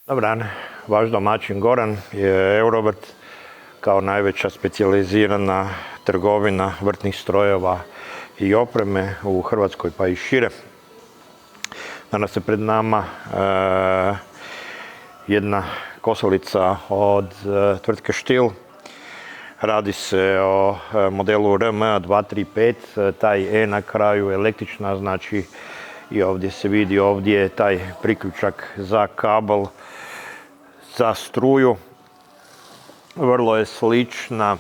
Dobar dan, vaš domaćin Goran je Eurovrt kao najveća specijalizirana trgovina vrtnih strojeva i opreme u Hrvatskoj pa i šire. Danas je pred nama jedna kosilica od tvrtke Stihl. Radi se o modelu RM235, taj E na kraju električna, znači i ovdje se vidi, ovdje je taj priključak za kabel za struju. Vrlo je slična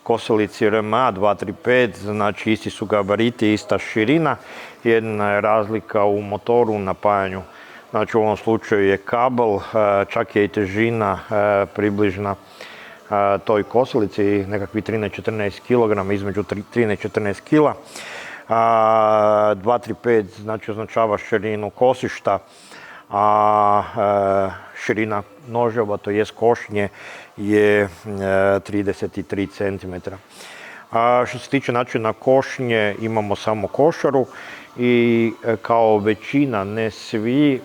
kosilici RM235, znači isti su gabariti, ista širina, jedna je razlika u motoru, napajanju. Znači u ovom slučaju je kabel, čak je i težina približna toj kosilici, nekakvi 13-14 kg, između 13-14 kg. 235 znači označava širinu kosišta, a širina noževa, to jest košnje, je 33 cm. Što se tiče načina košnje, imamo samo košaru i kao većina, ne svi,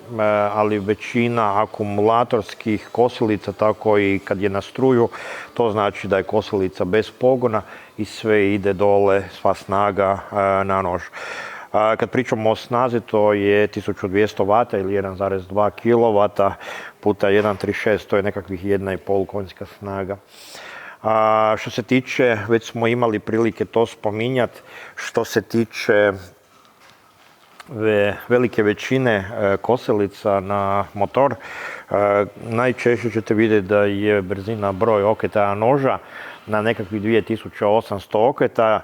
ali većina akumulatorskih kosilica, tako i kad je na struju, to znači da je kosilica bez pogona i sve ide dole, sva snaga na nož. Kad pričamo o snazi, to je 1200 W ili 1,2 kW puta 1,36, to je nekakvih 1,5 konjska snaga. Što se tiče, već smo imali prilike to spominjati, što se tiče velike većine kosilica na motor, najčešće ćete vidjeti da je brzina broj okretaja noža na nekakvih 2800 okretaja,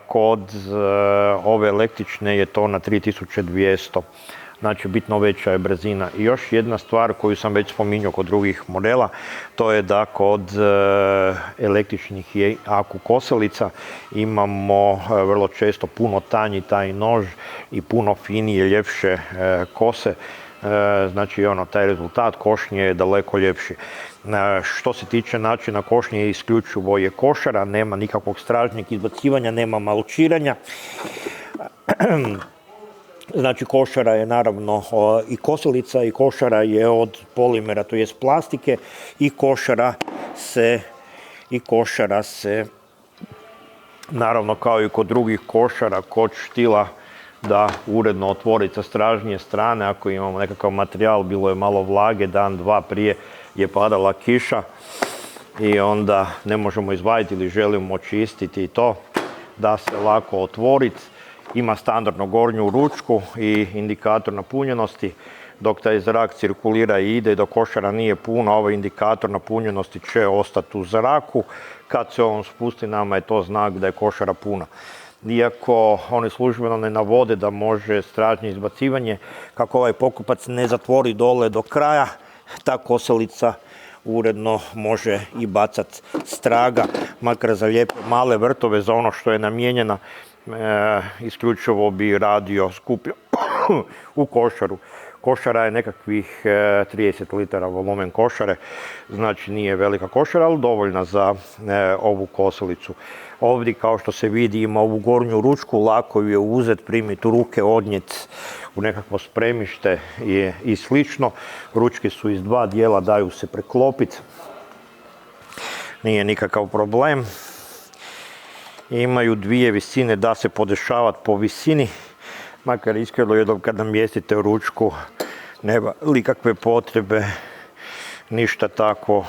kod ove električne je to na 3200. Znači bitno veća je brzina. I još jedna stvar koju sam već spominjao kod drugih modela, to je da kod električnih aku kosilica imamo vrlo često puno tanji taj nož i puno finije, ljepše kose. Znači taj rezultat košnje je daleko ljepši. Što se tiče načina košnje, isključivo je košara, nema nikakvog stražnjeg izbacivanja, nema malučiranja. Znači košara je naravno i kosilica i košara je od polimera, to jest plastike, i košara se naravno kao i kod drugih košara, kod Stihla, da uredno otvori sa stražnje strane. Ako imamo nekakav materijal, bilo je malo vlage, dan, dva prije je padala kiša i onda ne možemo izvaditi ili želimo očistiti to, da se lako otvoriti. Ima standardno gornju ručku i indikator napunjenosti. Dok taj zrak cirkulira i ide, dok košara nije puna, ovaj indikator napunjenosti će ostati u zraku. Kad se on spusti, nama je to znak da je košara puna. Iako oni službeno ne navode da može stražnje izbacivanje, kako ovaj pokupac ne zatvori dole do kraja, ta kosilica uredno može i bacati straga, makar za lijepe male vrtove, za ono što je namijenjena, isključivo bi radio skupio u košaru. Košara je nekakvih 30 litara volumen košare, znači nije velika košara, ali dovoljna za ovu kosilicu. Ovdje, kao što se vidi, ima ovu gornju ručku, lako ju je uzeti, primiti u ruke, odnijeti u nekakvo spremište i slično. Ručke su iz dva dijela, daju se preklopiti, nije nikakav problem. Imaju dvije visine, da se podešavati po visini, makar iskreno jednom kad namjestite u ručku, nema nikakve potrebe ništa tako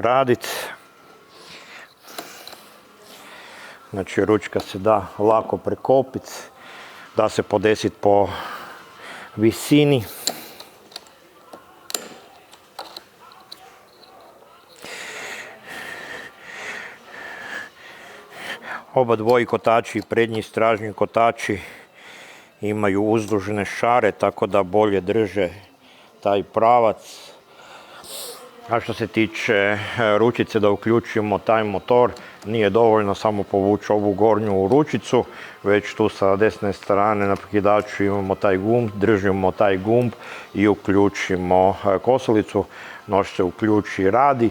raditi. Znači ručka se da lako prekopiti, da se podesiti po visini. Oba dvoji kotači, prednji i stražnji kotači, imaju uzdužne šare, tako da bolje drže taj pravac. A što se tiče ručice, da uključimo taj motor, nije dovoljno samo povući ovu gornju ručicu, već tu sa desne strane na prekidaču imamo taj gumb, držimo taj gumb i uključimo kosilicu. Nož se uključi i radi.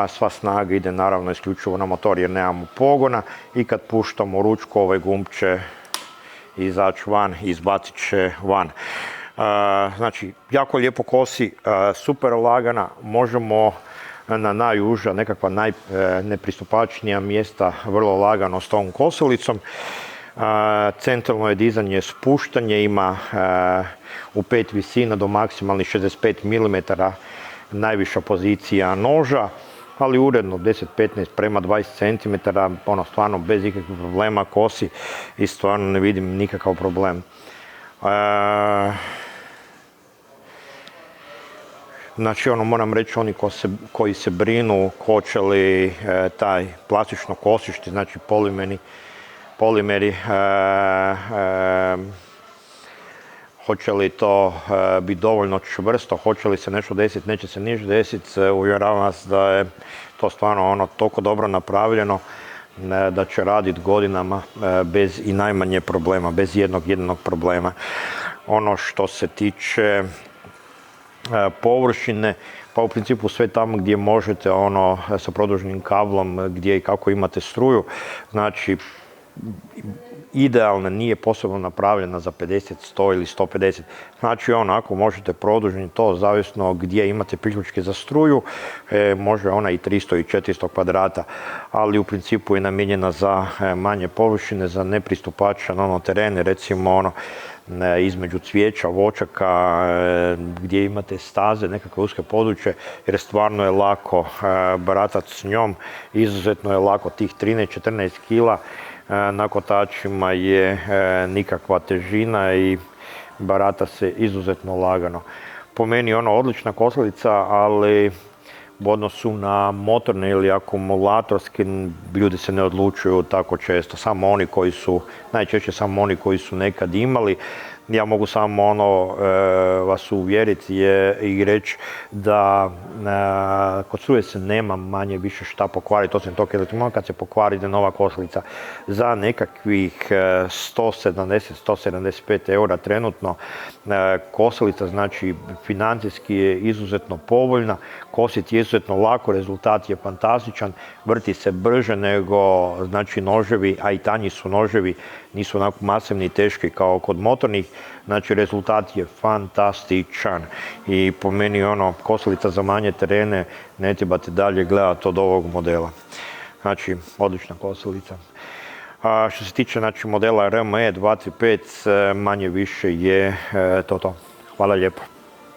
Sva snaga ide naravno isključivo na motor jer nemamo pogona, i kad puštamo ručku, ovaj gumb će izaći van i izbacit će van. Znači, jako lijepo kosi, super lagana, možemo na najuža, nekakva najnepristupačnija mjesta vrlo lagano s tom kosilicom. Centralno je dizanje spuštanje, ima u 5 visina do maksimalnih 65 mm najviša pozicija noža, ali uredno 10-15 prema 20 cm, stvarno bez ikakvih problema kosi i stvarno ne vidim nikakav problem. Znači, moram reći, oni koji se brinu hoće li taj plastično kosište, znači polimeri, hoće li to biti dovoljno čvrsto, hoće li se nešto desiti, neće se ništa desiti, uvjeravam vas da je to stvarno toliko dobro napravljeno da će raditi godinama bez i najmanje problema, bez jednog problema. Ono što se tiče površine, pa u principu sve tamo gdje možete sa produženim kablom, gdje i kako imate struju, znači idealna, nije posebno napravljena za 50, 100 ili 150. Znači ako možete produžiti to, zavisno gdje imate priključke za struju, može ona i 300 i 400 kvadrata, ali u principu je namijenjena za manje površine, za nepristupačan terene, recimo između cvijeća, voćaka, gdje imate staze, nekakve uske područje, jer stvarno je lako baratati s njom, izuzetno je lako, tih 13-14 kila na kotačima je nikakva težina i barata se izuzetno lagano. Po meni odlična kosilica, ali u odnosu na motorne ili akumulatorske ljudi se ne odlučuju tako često. Najčešće samo oni koji su nekad imali. Ja mogu samo vas uvjeriti i reći da kod struje se nema manje više šta pokvariti, osim tog elektromotora. Kad se pokvari ide nova kosilica za nekakvih 170-175 eura trenutno. Kosilica, znači, financijski je izuzetno povoljna, kositi je izuzetno lako, rezultat je fantastičan, vrti se brže nego, znači, noževi, a i tanji su noževi, nisu onako masivni i teški kao kod motornih. Znači, rezultat je fantastičan i po meni kosilica za manje terene, ne trebate dalje gledati od ovog modela. Znači, odlična kosilica. Što se tiče, znači, modela RME 235, manje više je to. Hvala lijepo.